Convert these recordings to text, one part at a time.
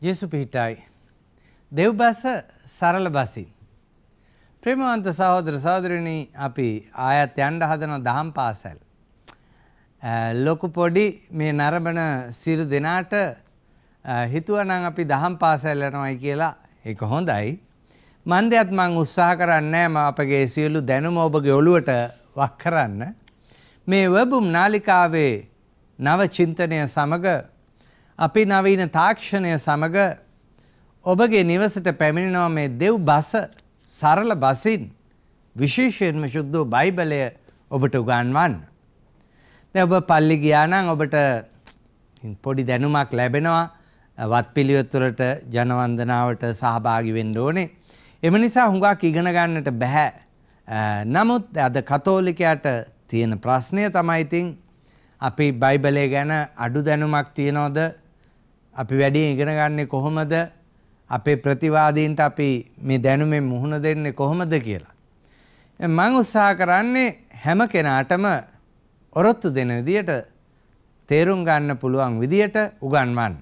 ජේසු පිහිටයි දෙව් බස සරල බසින් ප්‍රේමවන්ත සහෝදර සහෝදරිනි අපි ආයත් යන්න හදන දහම් පාසල් ලොකු පොඩි මේ නරඹන සියලු දෙනාට හිතුවනම් අපි දහම් පාසල් යනවායි කියලා ඒක හොඳයි. මන්දයත් මං උත්සාහ කරන්නේ අපගේ සියලු දැනුම ඔබගේ ඔළුවට වක් කරන්න. මේ වෙබුම් නාලිකාවේ නව චින්තනය සමග අපි නවීන තාක්ෂණය සමග ඔබගේ නිවසට පැමිණෙනවා මේ දෙව් බස සරල බසින් විශේෂයෙන්ම ශුද්ධ බයිබලය ඔබට උගන්වන්න. දැන් ඔබ පල්ලි ගියා නම් ඔබට පොඩි දැනුමක් ලැබෙනවා වත්පිළිවෙත් වලට ජනවන්දනාවට සහභාගී වෙන්න ඕනේ. එම නිසා හුඟක් ඉගෙන ගන්නට බෑ. නමුත් අද කතෝලිකයාට තියෙන ප්‍රශ්නය තමයි ඉතින් අපි බයිබලය ගැන අඩු දැනුමක් තියනවද? අපි වැඩි ඉගෙන ගන්නේ කොහොමද? අපේ ප්‍රතිවාදීන්ට අපි මේ දැනුමෙන් මුහුණ දෙන්නේ කොහොමද කියලා. මම උත්සාහ කරන්නේ හැම කෙනාටම ඔරොත්තු දෙන විදියට තේරුම් ගන්න පුළුවන් විදියට උගන්වන්න.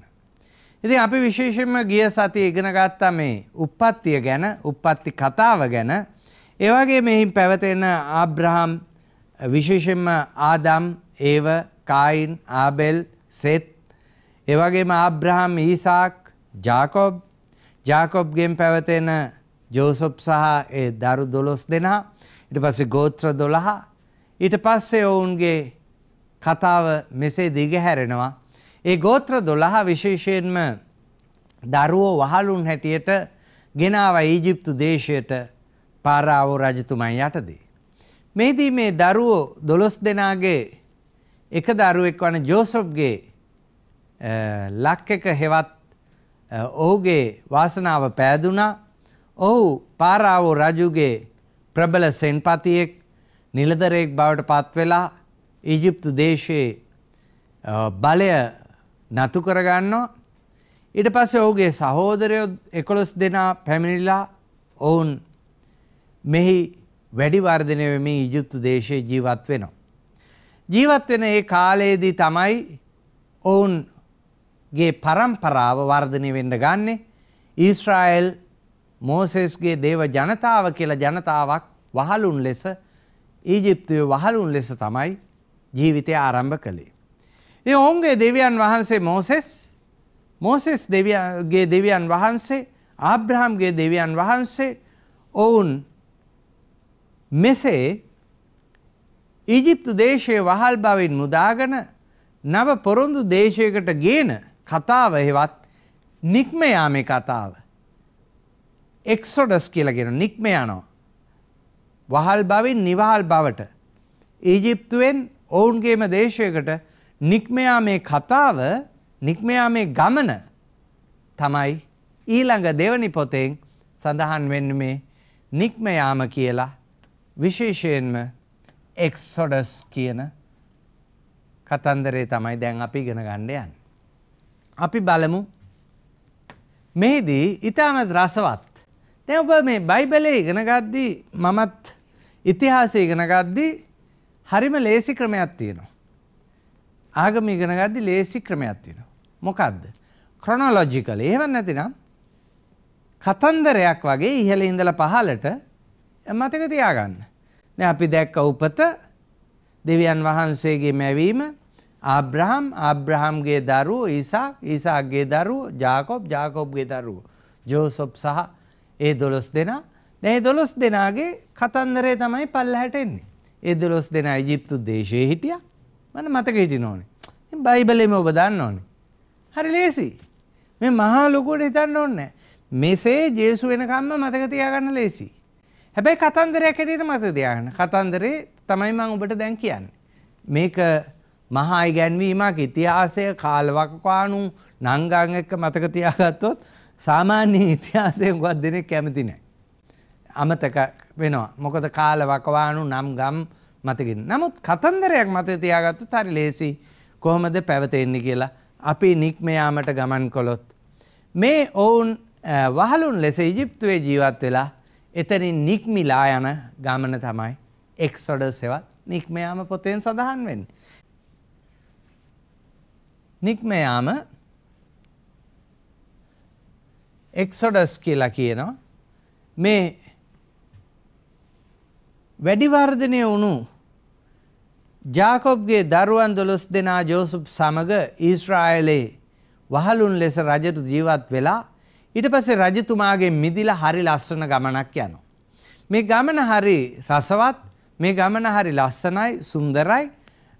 ඉතින් අපි විශේෂයෙන්ම ගිය සතියේ ඉගෙන ගත්තා මේ උප්පත්තිය ගැන, උප්පත්ති කතාව ගැන. ඒ වගේ මෙහි පැවතෙන ආබ්‍රහම්, විශේෂයෙන්ම ආදම්, ඒව, කායින්, ආබෙල්, සෙත්, ඒ වගේම ආබ්‍රහම්, ඊසාක්, ජාකොබ්ගෙන් පැවතෙන ජෝසප් සහ ඒ දරු 12 දෙනා, ඊට පස්සේ ගෝත්‍ර 12, ඊට පස්සේ ඔවුන්ගේ කතාව මෙසේ දිගහැරෙනවා. ඒ ගෝත්‍ර 12 විශේෂයෙන්ම දරුවෝ වහලුන් හැටියට ගෙනාවා ඊජිප්තු දේශයට පාරාවෝ රජතුමන් යටදී. මේදී මේ දරුවෝ 12 දෙනාගේ එක දරුවෙක් වන ජෝසප්ගේ ලක් එක හෙවත් ඔහුගේ වාසනාව පෑදුනා. ඔහු පාරාවෝ රජුගේ ප්‍රබල සෙන්පතියෙක්, නිලධරයෙක් බවට පත් වෙලා ඊජිප්තු දේශයේ බලය නතු කරගන්නවා. ඊට පස්සේ ඔහුගේ සහෝදරයෝ 11 දෙනා පැමිණිලා ඔවුන් මෙහි වැඩි වර්ධනය වෙමින් ඊජිප්තු දේශයේ ජීවත් වෙනවා. ජීවත් වෙන ඒ කාලයේදී තමයි ඔවුන්ගේ පරම්පරාව වර්ධනය වෙන්න ගන්නෙ. ඊශ්‍රායෙල් මෝසෙස්ගේ දේව ජනතාව කියලා ජනතාවක් වහලුන් ලෙස ඊජිප්තුවේ වහලුන් ලෙස තමයි ජීවිතය ආරම්භ කළේ. ඒ ඔවුන්ගේ දෙවියන් වහන්සේ මෝසෙස්ගේ දෙවියන් වහන්සේ, ආබ්‍රහම්ගේ දෙවියන් වහන්සේ ඔවුන් මෙසේ ඊජිප්තු දේශයේ වහල් බවින් මුදාගෙන නව පොරොන්දු දේශයකට ගේන කතාව හෙවත් නික්ම යාමේ කතාව. එක්සොඩස් කියලා කියන නික්ම යනවා. වහල් බවින් නිවහල් බවට ඊජිප්තුවෙන් ඔවුන්ගේම දේශයකට නික්ම යාමේ කතාව, නික්ම යාමේ ගමන තමයි ඊළඟ දෙවනි පොතෙන් සඳහන් වෙන්නේ මේ නික්ම යාම කියලා. විශේෂයෙන්ම එක්සොඩස් කියන කතන්දරේ තමයි දැන් අපි ඉගෙන ගන්න යන්නේ. අපි බලමු මේදී ඊටමත් රසවත්. දැන් ඔබ මේ බයිබලයේ ඉගෙන ගද්දී, මමත් ඉතිහාසය ඉගෙන ගද්දී හරිම ලේසි ක්‍රමයක් තියෙනවා. ආගම ඉගෙන ගද්දී ලේසි ක්‍රමයක් තියෙනවා. මොකද්ද? ක්‍රොනොලොජිකලි. එහෙම නැතිනම් කතන්දරයක් වගේ ඉහළ ඉඳලා පහළට මතක තියාගන්න. දැන් අපි දැක්ක උපත, දෙවියන් වහන්සේගේ මැවීම, ආබ්‍රහම්ගේ දරුවෝ ඊසාක්, ඊසාක්ගේ දරුවෝ ජාකොබ්ගේ දරුවෝ ජෝසප් සහ ඒ 12 දෙනා. දැන් ඒ 12 දෙනාගේ කතන්දරේ තමයි පල්ලහැට එන්නේ. ඒ 12 දෙනා ඊජිප්තු දේශයේ හිටියා. මම මතක හිටින්න ඕනේ. ඉතින් බයිබලෙම ඔබ දන්න ඕනේ. හරි ලේසි. මේ මහා ලොකුවට හිතන්න ඕනේ. මෙසේ ජේසු වෙනකම්ම මතක තියාගන්න ලේසි. හැබැයි කතන්දරයක් හැටියට මතක තියාගන්න. කතන්දරේ තමයි මම ඔබට දැන් කියන්නේ. මේක මහා ඉගැන්වීමක්, ඉතිහාසය, කාලවකවානු, නංගන් එක්ක මතක තියාගත්තොත් සාමාන්‍ය ඉතිහාසයෙන් ගොඩක් දෙනෙක් කැමති නැහැ. අමතක වෙනවා. මොකද කාලවකවානු, නම් ගම් මතකින්. නමුත් කතන්දරයක් මතක තියාගත්තොත් හරි ලේසි කොහොමද පැවතෙන්නේ කියලා. අපි නික්ම යාමට ගමන් කළොත් මේ ඔවුන් වහලුන් ලෙස ඊජිප්තුවේ ජීවත් වෙලා එතනින් නික්මිලා යන ගමන තමයි එක්සොඩස් එවත් නික්ම යාම පොතෙන් සඳහන් වෙන්නේ. නික්ම යාම එක්සොඩස් කියලා කියනවා. මේ වැඩි වර්ධනය වුණු ජාකොබ්ගේ දරුවන් 12 දෙනා ජෝසප් සමග ඊශ්‍රායලයේ වහලුන් ලෙස රජතු ජීවත් වෙලා ඊට පස්සේ රජතුමාගේ මිදිලා හරි ලස්සන ගමනක් යනවා. මේ ගමන හරි රසවත්, මේ ගමන හරි ලස්සනයි, සුන්දරයි.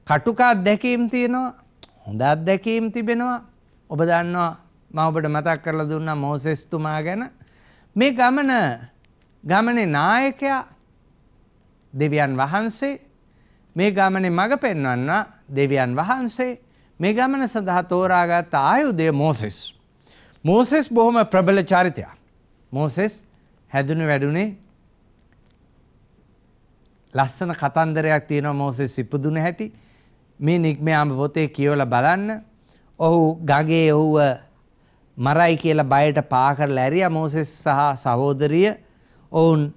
කටුක අත්දැකීම් තියෙනවා, හොඳ අත්දැකීම් තිබෙනවා. ඔබ දන්නවා මම ඔබට මතක් කරලා දුන්නා මෝසෙස් තුමා ගැන. මේ ගමනේ නායකයා දෙවියන් වහන්සේ, මේ ගමනේ මඟ පෙන්වන්න දෙවියන් වහන්සේ, මේ ගමන සඳහා තෝරාගත් ආයුධය මෝසෙස්. මෝසෙස් බොහොම ප්‍රබල චරිතයක්. මෝසෙස් හැදුනේ වැඩුනේ ලස්සන කතන්දරයක් තියෙනවා මෝසෙස් ඉපදුන හැටි. මේ නිග්මයාම පොතේ කියවලා බලන්න. ඔහු ගඟේ ඔහුව මරයි කියලා බයට පා කරලා ඇරියා මෝසෙස් සහ සහෝදරිය. ඔවුන්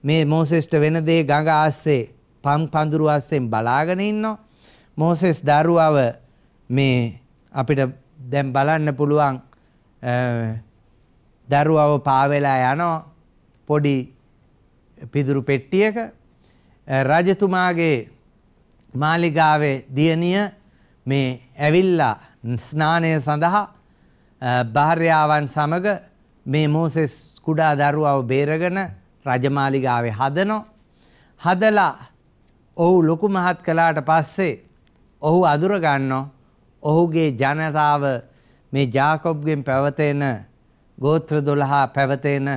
මේ මෝසෙස්ට වෙන දේ ගඟ ආස්සේ පඳුරු ආස්සෙන් බලාගෙන ඉන්නවා. මෝසෙස් දරුවව මේ අපිට දැන් බලන්න පුළුවන් දරුවව පාවෙලා යනවා පොඩි පිදුරු පෙට්ටියක. රජතුමාගේ මාලිගාවේ දියණිය මේ ඇවිල්ලා ස්නානය සඳහා භාර්යාවන් සමග මේ මෝසෙස් කුඩා දරුවව බේරගෙන රජමාලිගාවේ හදලා ඔහු ලොකු මහත් කළාට පස්සේ ඔහු අඳුර ගන්නවා ඔහුගේ ජනතාව මේ ජාකොබ්ගෙන් පැවතෙන ගෝත්‍ර 12 පැවතෙන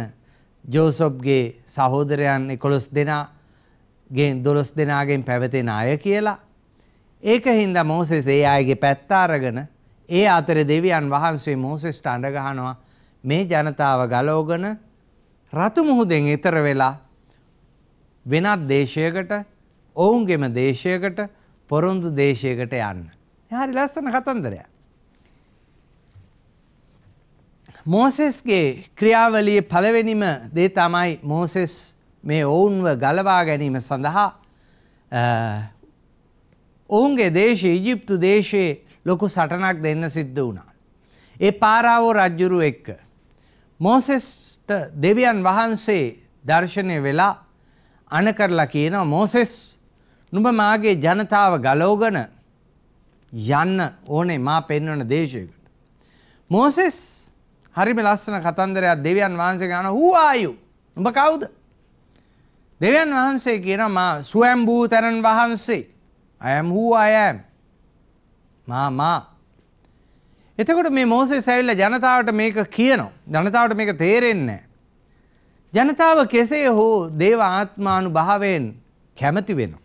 ජෝසප්ගේ සහෝදරයන් 11 දෙනාගෙන් පැවතෙන අය කියලා. ඒකින්ද මෝසෙස් ඒ අයගේ පැත්ත අරගෙන ඒ අතරේ දෙවියන් වහන්සේ මෝසෙස්ට අඬ ගහනවා මේ ජනතාව ගලවගෙන රතු මුහුදෙන් ඈතර වෙලා වෙනත් දේශයකට, ඔවුන්ගේම දේශයකට, පොරොන්දු දේශයකට යන්න. හරි ලස්සන කතන්දරයක්. මෝසෙස්ගේ ක්‍රියාවලියේ පළවෙනිම දේ තමයි මෝසෙස් මේ ඔවුන්ව ගලවා ගැනීම සඳහා ඔවුන්ගේ දේශය ඊජිප්තු දේශයේ ලොකු සටනක් දෙන්න සිද්ධ වුණා. ඒ පාරාවෝ රජුරු එක්ක මෝසෙස්ට දෙවියන් වහන්සේ දර්ශනය වෙලා අණ කරලා කියනවා මෝසෙස් නුඹ මාගේ ජනතාව ගලවගෙන යන්න ඕනේ මා පෙන්වන දේශයකට. මෝසෙස් හරිම ලස්සන කතන්දරයක් දෙවියන් වහන්සේ ගාන who are you? නුඹ කවුද? දෙවියන් වහන්සේ කියනවා මා ස්වයම්භූ තනන් වහන්සේ. I am who I am. මා. එතකොට මේ මෝසෙස් ඇවිල්ලා ජනතාවට මේක කියනවා. ජනතාවට මේක තේරෙන්නේ නැහැ. ජනතාව කෙසේ හෝ දේව ආත්මානුභාවයෙන් කැමති වෙනවා.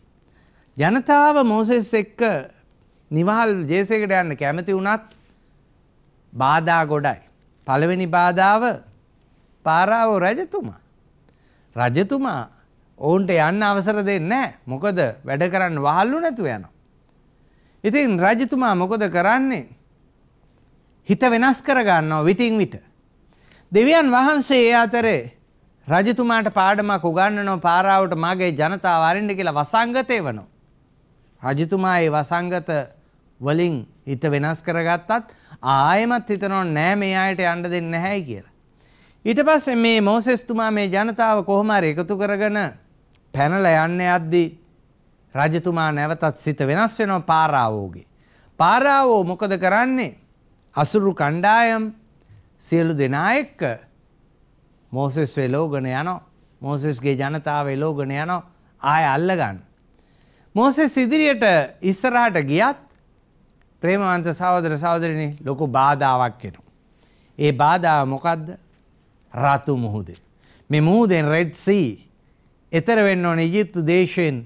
ජනතාව මෝසෙස් එක්ක නිවහල් ජේසේකට යන්න කැමති වුණත් බාධා ගොඩයි. පළවෙනි බාධාව පාරාවෝ රජතුමා. රජතුමා ඔවුන්ට යන්න අවසර දෙන්නේ නැහැ. මොකද වැඩ කරන්න වහල්ලු නැතුව යනවා. ඉතින් රජතුමා මොකද කරන්නේ? හිත වෙනස් කර ගන්නවා විටින් විට. දෙවියන් වහන්සේ ඒ අතරේ රජතුමාට පාඩමක් උගන්වනවා පාරාවට මාගේ ජනතාව අරින්න කියලා වසංගතේ වෙනවා. රජතුමා ඒ වසංගත වලින් හිත වෙනස් කරගත්තත් ආයෙමත් හිතනවා නෑ මේ අයට යන්න දෙන්නේ නැහැයි කියලා. ඊට පස්සේ මේ මෝසෙස් තුමා මේ ජනතාව කොහොම හරි එකතු කරගෙන පැනලා යන්න යද්දී රජතුමා නැවතත් සිත වෙනස් වෙනවා පාරාවෝගේ. පාරාවෝ මොකද කරන්නේ? අසුරු කණ්ඩායම් සියලු දෙනා එක්ක මෝසෙස් වෙලෝගෙන යනවා. මෝසෙස්ගේ ජනතාව වෙලෝගෙන යනවා ආය අල්ල ගන්න. මෝසෙස් ඉදිරියට ඉස්සරහට ගියත් ප්‍රේමවන්ත සහෝදර සහෝදරිනි ලොකු බාධාවක් එනවා. ඒ බාධාව මොකද්ද? රතු මුහුදේ. මේ මුහුදෙන් රෙඩ් සී එතර වෙන්න ඕනේ ඊජිප්තු දේශයෙන්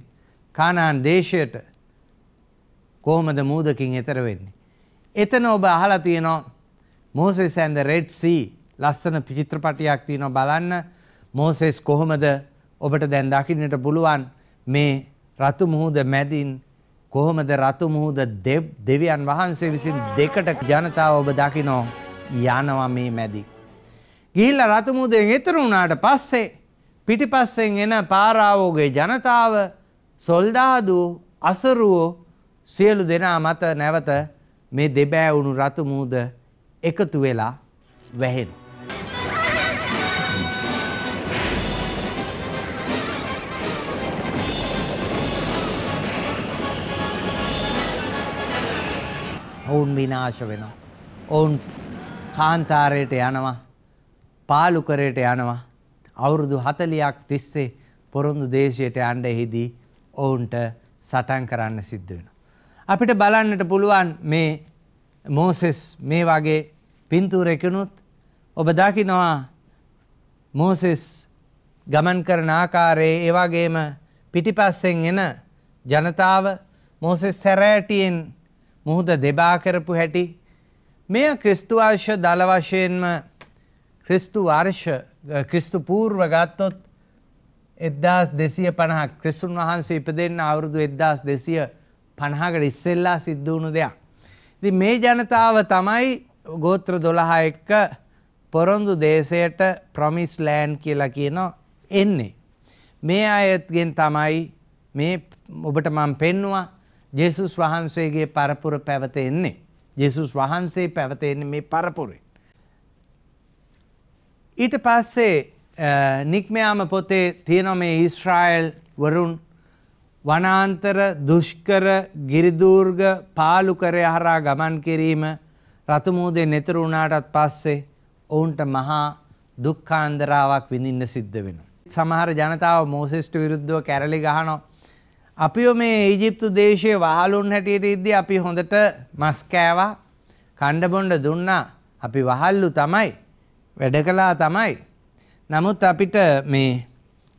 කානාන් දේශයට. කොහොමද මුහුදකින් එතර වෙන්නේ? එතන ඔබ අහලා තියෙනවා Moses and the Red Sea ලස්සන චිත්‍රපටයක් තියෙනවා බලන්න. මෝසෙස් කොහොමද ඔබට දැන් දකින්නට පුළුවන් මේ රතු මුහුද මැදින් කොහොමද රතු මුහුද දෙවියන් වහන්සේ විසින් දෙකට ජනතාව ඔබ දකිනවා යනවා මේ මැදින්. ගිහිල්ලා රතු මුහුදෙන් එතර වුණාට පස්සේ පිටිපස්සෙන් එන පාරාවෝගේ ජනතාව සොල්දාදු අසරුවෝ සියලු දෙනා මත නැවත මේ දෙබෑවුණු රතු මුහුද එකතු වෙලා වැහෙනවා. ඔවුන් විනාශ වෙනවා. ඔවුන් කාන්තාරයට යනවා. පාලුකරයට යනවා. අවුරුදු 40ක් තිස්සේ පොරොන්දු දේශයට යන්න එහිදී ඔවුන්ට සටන් කරන්න සිද්ධ වෙනවා. අපිට බලන්නට පුළුවන් මේ මෝසෙස් මේ වගේ පින්තූරයකිනුත් ඔබ දකිනවා මෝසෙස් ගමන් කරන ආකාරයේ ඒ වගේම පිටිපස්සෙන් එන ජනතාව මෝසෙස් සැරෑටියෙන් මුහුද දෙබා කරපු හැටි මෙය ක්‍රිස්තු වර්ෂ දල වශයෙන්ම ක්‍රිස්තු පූර්ව ගත්තොත් 1250 ක්‍රිස්තුන් වහන්සේ ඉපදෙන්න අවුරුදු 1250කට ඉස්සෙල්ලා සිද්ධ වුණු දෙයක්. ඉතින් මේ ජනතාව තමයි ගෝත්‍ර 12 එක්ක පොරොන්දු දේශයට ප්‍රොමිස් ලෑන්ඩ් කියලා කියනවා එන්නේ. මේ අයත්ගෙන් තමයි මේ ඔබට මම පෙන්නවා ජේසුස් වහන්සේගේ පරපුර පැවතෙන්නේ. ජේසුස් වහන්සේ පැවතෙන්නේ මේ පරපුරේ. ඊට පස්සේ නික්මයාම පොතේ තියෙනවා මේ ඊශ්‍රායල් වරුන් වනාන්තර දුෂ්කර ගිරිදූර්ග පාලුකරය හරහා ගමන් කිරීම රතුමුහුදේ නෙතර වුණාටත් පස්සේ ඔවුන්ට මහා දුක්ඛාන්දරාවක් විඳින්න සිද්ධ වෙනවා. සමහර ජනතාව මෝසෙස්ට විරුද්ධව කැරලි ගහනවා. අපිව මේ ඊජිප්තු දේශයේ වහලුන් හැටියට ඉද්දී අපි හොඳට මස් කෑවා, කණ්ඩ බොණ්ඩ දුන්නා. අපි වහල්ලු තමයි, වැඩ කළා තමයි. නමුත් අපිට මේ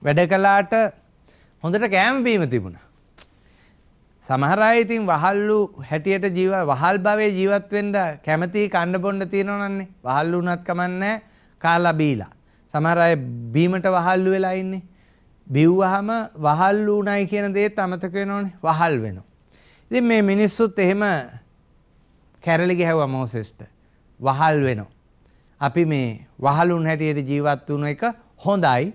වැඩ කළාට හොඳට කෑම බීම තිබුණා. සමහර අය ඉතින් වහල්ලු හැටියට වහල් භවයේ ජීවත් වෙන්න කැමති කණ්ඩ බොණ්ඩ තියෙනවනන්නේ. වහල්ලු උනත් කමන්නේ කාලා බීලා. සමහර අය බීමට වහල්ලු වෙලා ඉන්නේ. බිව්වහම වහල්ලු උණයි කියන දේත් අමතක වෙනවනේ. වහල් වෙනවා. ඉතින් මේ මිනිස්සුත් එහෙම කැරලි ගහුවා මෝසෙස්ට. වහල් වෙනවා. අපි මේ වහලුන් හැටියට ජීවත් වුණ එක හොඳයි.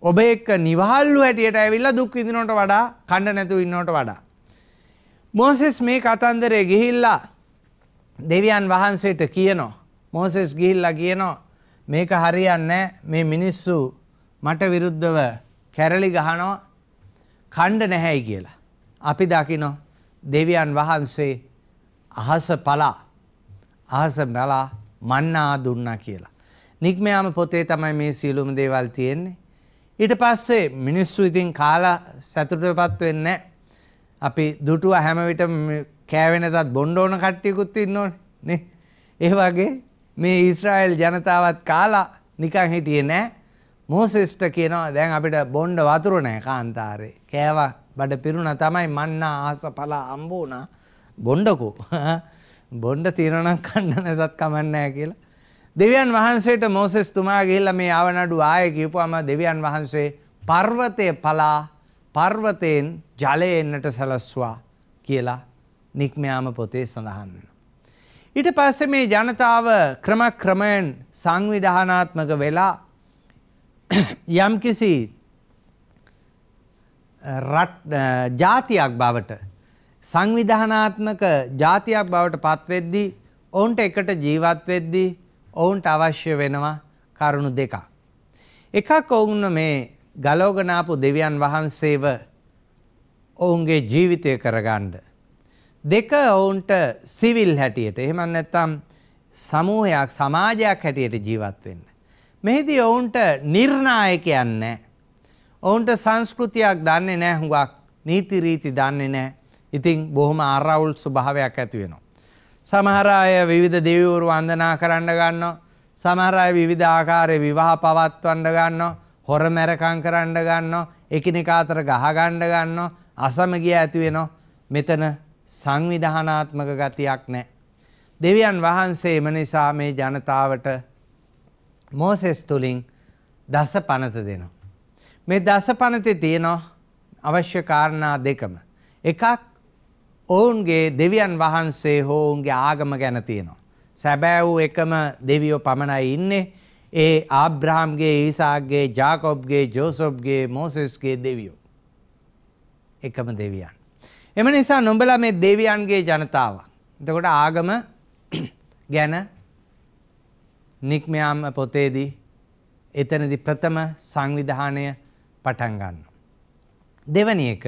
ඔබ එක්ක නිවහල්ලු හැටියට ඇවිල්ලා දුක් විඳිනවට වඩා කණ්ඩ නැතුව ඉන්නවට වඩා. මෝසෙස් මේ කතන්දරේ ගිහිල්ලා දෙවියන් වහන්සේට කියනවා. මෝසෙස් ගිහිල්ලා කියනවා මේක හරියන්නේ නැහැ. මේ මිනිස්සු මට විරුද්ධව කැරලි ගහනවා කණ්ඩ නැහැයි කියලා. අපි දකිනවා දෙවියන් වහන්සේ අහස බලා මන්නා දුන්නා කියලා. නික්මයාම පොතේ තමයි මේ සියලුම දේවල් තියෙන්නේ. ඊට පස්සේ මිනිස්සු ඉතින් කාලා සතුටටපත් වෙන්නේ නැහැ. අපි දුටුවා හැම විටම කෑවෙ නැතත් බොණ්ඩ ඕන කට්ටියකුත් ඉන්නෝනේ නේ. ඒ වගේ මේ ඊශ්‍රායල් ජනතාවත් කාලා නිකන් හිටියේ නැහැ. මෝසෙස්ට කියනවා දැන් අපිට බොණ්ඩ වතුර නැහැ කාන්තාරේ. කෑවා බඩ පිරුණා තමයි මන්නා ආස පලා හම්බ වුණා. බොණ්ඩකෝ. බොණ්ඩ තියනවා නම් කන්න නැතත් කමන්නේ නැහැ කියලා. දෙවියන් වහන්සේට මෝසෙස් තුමා ගිහිල්ලා මේ ආවනඩු ආයේ කියපුවාම දෙවියන් වහන්සේ පර්වතයේ පලා පර්වතයෙන් ජලය එන්නට සැලස්වා කියලා නික්මයාම පොතේ සඳහන් වෙනවා. ඊට පස්සේ මේ ජනතාව ක්‍රමයෙන් සංවිධානාත්මක වෙලා යම්කිසි ජාතියක් බවට සංවිධානාත්මක ජාතියක් බවට පත්වෙද්දී ඔවුන්ට එකට ජීවත් වෙද්දී ඔවුන්ට අවශ්‍ය වෙනවා කරුණු දෙකක්. එකක් ඔවුන් මේ ගලවගෙන ආපු දෙවියන් වහන්සේව ඔවුන්ගේ ජීවිතය කරගන්න. දෙක ඔවුන්ට සිවිල් හැටියට එහෙම නැත්නම් සමූහයක් සමාජයක් හැටියට ජීවත් වෙන්න. මෙහිදී ඔවුන්ට නිර්ණායකයන් නැහැ. ඔවුන්ට සංස්කෘතියක් දන්නේ නැහැ හුඟක්. නීති රීති දන්නේ නැහැ. ඉතින් බොහොම ආරවුල් ස්වභාවයක් ඇති වෙනවා. සමහර අය විවිධ දෙවිවරු වන්දනා කරන්න ගන්නවා. සමහර අය විවිධ ආකාරයේ විවාහ පවත්වන්න ගන්නවා. හොරමැරකම් කරන්න ගන්නවා. එකිනෙකා අතර ගහ ගන්න ගන්නවා. අසමගිය ඇති වෙනවා. මෙතන සංවිධානාත්මක ගතියක් නැහැ. දෙවියන් වහන්සේ එම නිසා මේ ජනතාවට මෝසෙස් තුලින් දසපනත දෙනවා. මේ දසපනතේ තියෙන අවශ්‍ය කාරණා දෙකම. එකක් ඔවුන්ගේ දෙවියන් වහන්සේ හෝ ඔවුන්ගේ ආගම ගැන තියෙනවා. සැබෑ වූ එකම දෙවියෝ පමණයි ඉන්නේ. ඒ ආබ්‍රහම්ගේ, ඊසාක්ගේ, ජාකොබ්ගේ, ජෝසප්ගේ, මෝසෙස්ගේ දෙවියෝ. එකම දෙවියන්. එම නිසා නුඹලා මේ දෙවියන්ගේ ජනතාවක්. එතකොට ආගම ගැන නික්මයාම පොතේදී එතනදී ප්‍රථම සංවිධානය පටන් ගන්නවා. දෙවැනි එක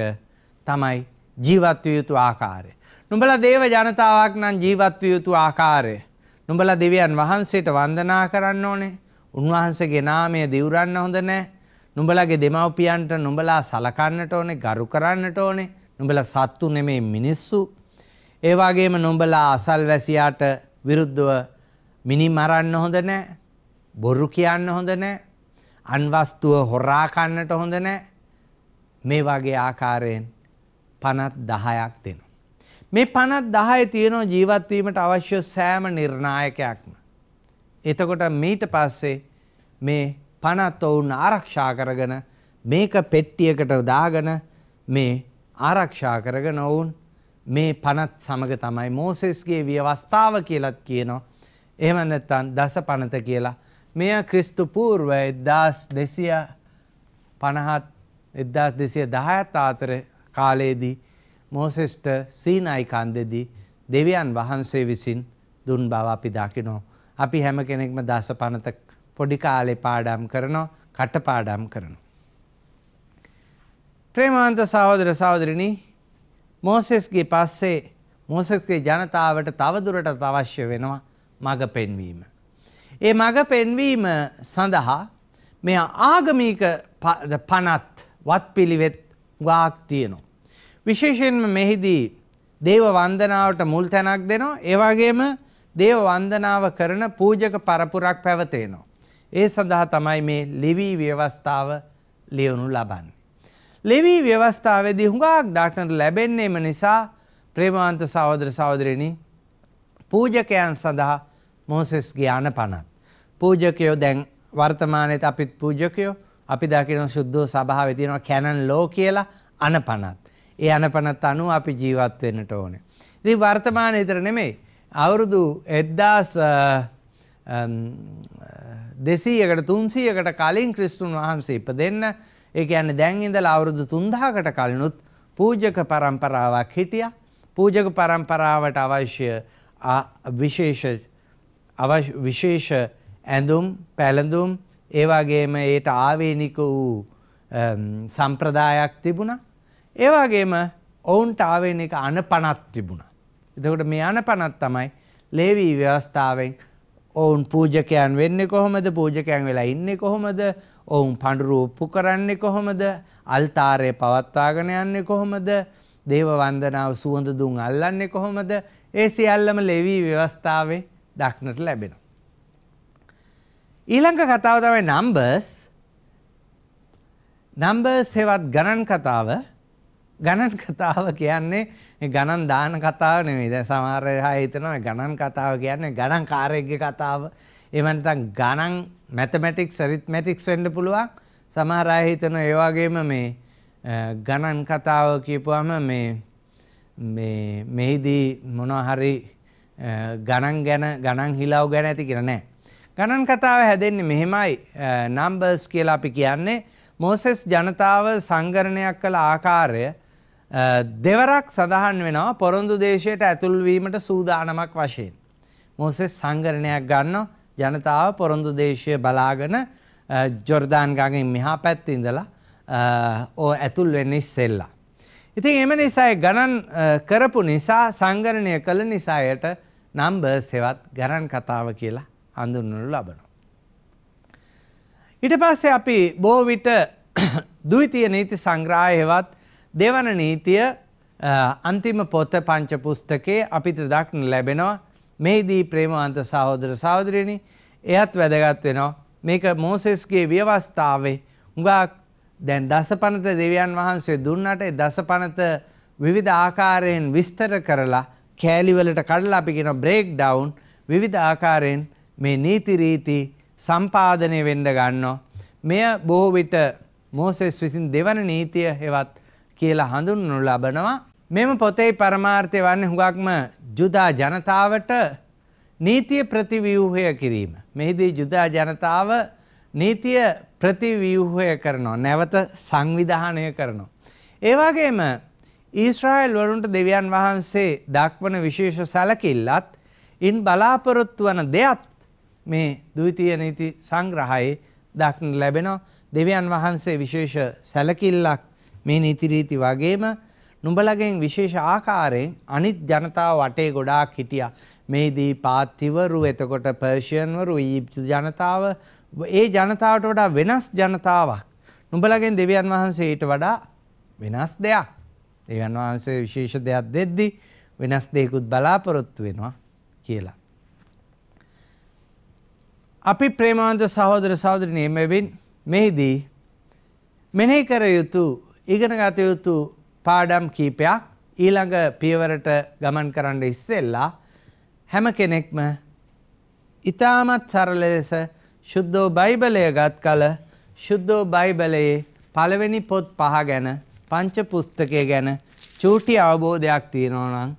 තමයි ජීවත් විය යුතු ආකාරය. නුඹලා දේව ජනතාවක් නම් ජීවත් විය යුතු ආකාරය. නුඹලා දෙවියන් වහන්සේට වන්දනා කරන්න ඕනේ. උන්වහන්සේගේ නාමය දිවුරන්න හොඳ නැහැ. නුඹලාගේ දෙමව්පියන්ට නුඹලා සලකන්නට ඕනේ, ගරු කරන්නට ඕනේ. නුඹලා සත්තු නෙමෙයි මිනිස්සු. ඒ වගේම නුඹලා අසල්වැසියාට විරුද්ධව මිනි මරන්න හොඳ නැහැ. බොරු කියන්න හොඳ නැහැ. අන්වස්තුව හොරා කන්නට හොඳ නැහැ. මේ වගේ ආකාරයෙන් පනත් 10ක් දෙනවා. මේ පනත් 10 තියෙනවා ජීවත් වීමට අවශ්‍ය සෑම නිර්ණායකයක්ම. එතකොට මීට පස්සේ මේ පනත් ඔවුන් ආරක්ෂා කරගෙන මේක පෙට්ටියකට දාගෙන මේ ආරක්ෂා කරගෙන ඔවුන් මේ පනත් සමග තමයි මෝසෙස්ගේ ව්‍යවස්ථාව කියලාත් කියනවා. එහෙම නැත්නම් දස පනත කියලා. මෙය ක්‍රිස්තු පූර්ව 1210 අතර කාලයේදී මෝසෙස්ට සීනායි කන්දේදී දෙවියන් වහන්සේ විසින් දුන් බව අපි දකිනවා. අපි හැම කෙනෙක්ම දස පනත පොඩි කාලේ පාඩම් කරනවා, කටපාඩම් කරනවා. ප්‍රේමවන්ත සහෝදර සහෝදරිනි, මෝසෙස්ගේ පස්සේ මෝසෙස්ගේ ජනතාවට තවදුරටත් අවශ්‍ය වෙනවා මඟ පෙන්වීම. ඒ මඟ පෙන්වීම සඳහා මේ ආගමික පනත් වත්පිළිවෙත් ගාක් තියෙනවා. විශේෂයෙන්ම මෙහිදී දේව වන්දනාවට මුල් තැනක් දෙනවා. ඒ වගේම දේව වන්දනාව කරන පූජක පරපුරක් පැවතෙනවා. ඒ සඳහා තමයි මේ ලෙවි ව්‍යවස්ථාව ලියවනු ලබන්නේ. ලෙවි ව්‍යවස්ථාවේදී හුඟක් දක්නට ලැබෙන්නේම නිසා ප්‍රේමවන්ත සහෝදර සහෝදරිනි, පූජකයන් සඳහා මෝසෙස්ගේ අනපනත්. පූජකයෝ දැන් වර්තමානයේත් අපිත් පූජකයෝ අපි දකින සුද්ධෝ සභාවේ තියෙනවා කැනන් ලෝ කියලා අනපනත්. ඒ අනපනත් අනුව අපි ජීවත් වෙන්නට ඕනේ. ඉතින් වර්තමානයේ විතර නෙමෙයි අවුරුදු 1200කට 300කට කලින් ක්‍රිස්තුන් වහන්සේ ඉපදෙන්න, ඒ කියන්නේ දැන් ඉඳලා අවුරුදු 3000කට කලිනුත් පූජක පරම්පරාවක් හිටියා. පූජක පරම්පරාවට අවශ්‍ය විශේෂ ඇඳුම් පැළඳුම් ඒ වගේම ඒට ආවේනික වූ සම්ප්‍රදායක් තිබුණා. ඒ වගේම ඔවුන්ට ආවේනික අනපනත් තිබුණා. එතකොට මේ අනපනත් තමයි ලේවි ව්‍යවස්ථාවෙන් ඔවුන් පූජකයන් වෙන්නේ කොහොමද, පූජකයන් වෙලා ඉන්නේ කොහොමද, ඔවුන් පඬුරු ඔප්පු කරන්නේ කොහොමද, අල්තාරය පවත්වාගෙන යන්නේ කොහොමද, දේව වන්දනාව සුවඳ දුම් අල්ලන්නේ කොහොමද, ඒ සියල්ලම ලේවි ව්‍යවස්ථාවේ දක්නට ලැබෙනවා. ඊළඟ කතාව තමයි නම්බර්ස් හෙවත් ගණන් කතාව. ගණන් කතාව කියන්නේ ගණන් දාන කතාව නෙමෙයි. දැන් සමහර අය හිතනවා ගණන් කතාව කියන්නේ ගණන් කාර්යයේ කතාව. එහෙම නැත්නම් ගණන් මැතමැටික්ස් ඇරිත්මැටික්ස් වෙන්න පුළුවන්. සමහර අය හිතනවා ඒ වගේම මේ ගණන් කතාව කියපුවම මෙහිදී මොනවා හරි ගණන් හිලව් ගැන ඇති කියලා නෑ. ගණන් කතාව හැදෙන්නේ මෙහෙමයි. නම්බර්ස් කියලා අපි කියන්නේ මෝසෙස් ජනතාව සංගරණයක් කළ ආකාරය දෙවරක් සඳහන් වෙනවා පොරොන්දු දේශයට ඇතුල් වීමට සූදානමක් වශයෙන්. මෝසෙස් සංගරණයක් ගන්නවා ජනතාව පොරොන්දු දේශය බලාගෙන ජොර්දාන් ගඟෙන් මෙහා පැත්තේ ඉඳලා ඇතුල් වෙන්න ඉස්සෙල්ලා. ඉතින් එම නිසා ගණන් කරපු නිසා සංගරණය කළ නිසායට නම්බර්ස් හෙවත් ගණන් කතාව කියලා හඳුන්වනු ලබනවා. ඊට පස්සේ අපි බොහෝ විට ද්විතීය නීති සංග්‍රහය හෙවත් දෙවන නීතිය අන්තිම පොත පංච පුස්තකයේ අපිට දක්න ලැබෙනවා. මේදී ප්‍රේමවන්ත සහෝදර සහෝදරියනි, එයත් වැදගත් වෙනවා. මේක මෝසෙස්ගේ ව්‍යවස්ථාවේ හුඟක් දැන් දසපනත දෙවියන් වහන්සේ දුන්නට දසපනත විවිධ ආකාරයෙන් විස්තර කරලා කෑලි වලට කඩලා අපි කියන බ්‍රේක් ඩවුන් විවිධ ආකාරයෙන් මේ නීති රීති සම්පාදනය වෙන්න ගන්නවා. මෙය බොහෝ විට මෝසෙස් විසින් දෙවන නීතිය හෙවත් කියලා හඳුන්වනු ලබනවා. මෙම පොතේ පරමාර්ථය වන්නේ හුඟක්ම ජුදා ජනතාවට නීතිය ප්‍රතිව්‍යුහය කිරීම. මෙහිදී ජුදා ජනතාව නීතිය ප්‍රතිව්‍යුහය කරනවා, නැවත සංවිධානය කරනවා. ඒ වගේම ඊශ්‍රායෙල් වරුන්ට දෙවියන් වහන්සේ දක්වන විශේෂ සැලකිල්ලත් ඉන් බලාපොරොත්තු වන දෙයක් මේ ද්විතීය නීති සංග්‍රහයේ දක්න ලැබෙනවා. දෙවියන් වහන්සේ විශේෂ සැලකිල්ලක් මේ නීති රීති වගේම නුඹලගෙන් විශේෂ ආකාරයෙන් අනිත් ජනතාව වටේ ගොඩාක් හිටියා. මේදී පාත්තිවරු, එතකොට පර්ෂියන්වරු, ඊජිප්තු ජනතාව, ඒ ජනතාවට වඩා වෙනස් ජනතාවක්. නුඹලගෙන් දෙවියන් වහන්සේ ඊට වඩා වෙනස් දෙයක්. දෙවියන් වහන්සේ විශේෂ දෙයක් දෙද්දී වෙනස් දෙයකුත් බලාපොරොත්තු වෙනවා කියලා. අපි ප්‍රේමවන්ත සහෝදර සහෝදරියනි මෙවින් මෙහිදී මෙනෙහි කර යුතු ඉගෙන ගත යුතු පාඩම් කීපයක් ඊළඟ පියවරට ගමන් කරන්න ඉස්සෙල්ලා හැම කෙනෙක්ම ඊටමත් සරල ලෙස සුද්ධෝ බයිබලය ගත් කල සුද්ධෝ බයිබලයේ පළවෙනි පොත් 5 ගැන පංච පුස්තකය ගැන චූටි අවබෝධයක් තියෙනවා නම්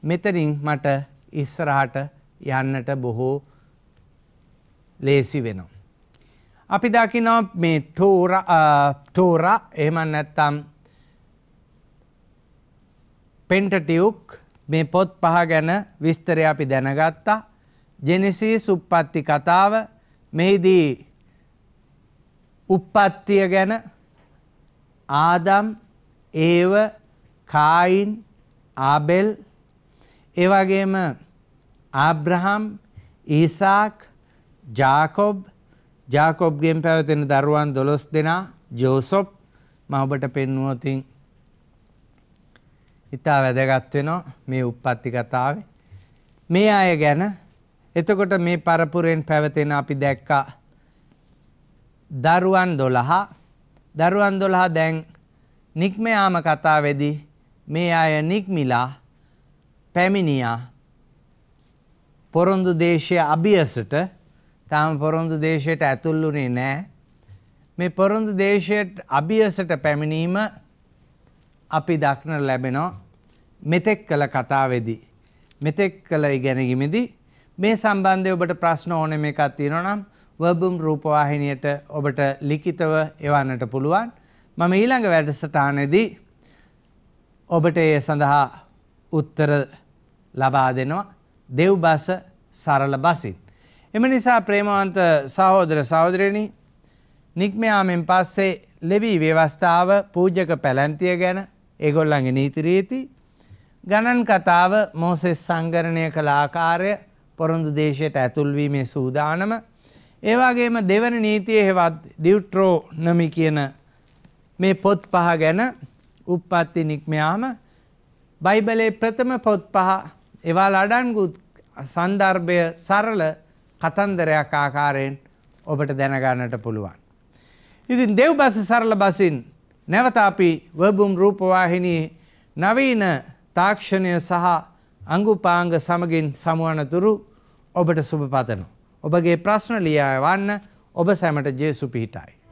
මෙතනින් මට ඉස්සරහට යන්නට බොහෝ ලේසි වෙනවා. අපි දකිනවා මේ ටෝරා එහෙම නැත්නම් පෙන්ටටියුක් මේ පොත් 5 ගැන විස්තරය අපි දැනගත්තා. ජෙනසිස් උප්පත්ති කතාව, මෙහිදී උප්පත්තිය ගැන ආදම්, ඒව, කායින්, ආබෙල්, ඒ වගේම ආබ්‍රහම්, ඊසාක්, ජාකොබ්ගෙන් පැවතෙන දරුවන් 12 දෙනා, ජෝසප් මම ඔබට පෙන්වුවොතින් ඉතා වැදගත් වෙනවා මේ උප්පත්ති කතාවේ. මේ අය ගැන එතකොට මේ පරපුරෙන් පැවතෙන අපි දැක්කා දරුවන් 12 දැන් නික්ම යාම කතාවේදී මේ අය නික්මිලා පැමිණියා පොරොන්දු දේශය අභියසට. තාම පොරොන්දු දේශයට ඇතුළුනේ නැහැ. මේ පොරොන්දු දේශයට අභියසට පැමිණීම අපි දක්න ලැබෙනවා මෙතෙක් කළ කතාවේදී, මෙතෙක් කළ ඉගෙනීමේදී. මේ සම්බන්ධව ඔබට ප්‍රශ්න ඕනෙම එකක් තියෙනවා නම් වර්බුම් රූපවාහිනියට ඔබට ලිඛිතව එවන්නට පුළුවන්. මම ඊළඟ වැඩසටහනේදී ඔබට ඒ සඳහා උත්තර ලබා දෙනවා දෙව් බස සරල බසින්. එම නිසා ප්‍රේමවන්ත සහෝදර සහෝදරියනි, නික්ම යාමෙන් පස්සේ ලෙවි ව්‍යවස්ථාව, පූජක පැලැන්තිය ගැන ඒගොල්ලන්ගේ නීති රීති, ගණන් කතාව, මෝසෙස් සංගරණය කළ ආකාරය, පොරොන්දු දේශයට ඇතුල් වීමේ සූදානම, ඒ වගේම දෙවන නීතිය හෙවත් ඩියුට්‍රොනොමි කියන මේ පොත් 5 ගැන උප්පත්ති, නික්ම යාම, බයිබලයේ ප්‍රථම පොත් 5 ඒවා අඩංගු සන්දර්භය සරල කතන්දරයක් ආකාරයෙන් ඔබට දැනගන්නට පුළුවන්. ඉතින් දෙව් බස සරල බසින් නැවත අපි වර්බුම් රූපවාහිනියේ නවීන තාක්ෂණය සහ අංගුපාංග සමගින් සමුවනතුරු ඔබට සුබ පතනවා. ඔබගේ ප්‍රශ්න ලියා එවන්න. ඔබ සැමට ජේසු පිහිටයි.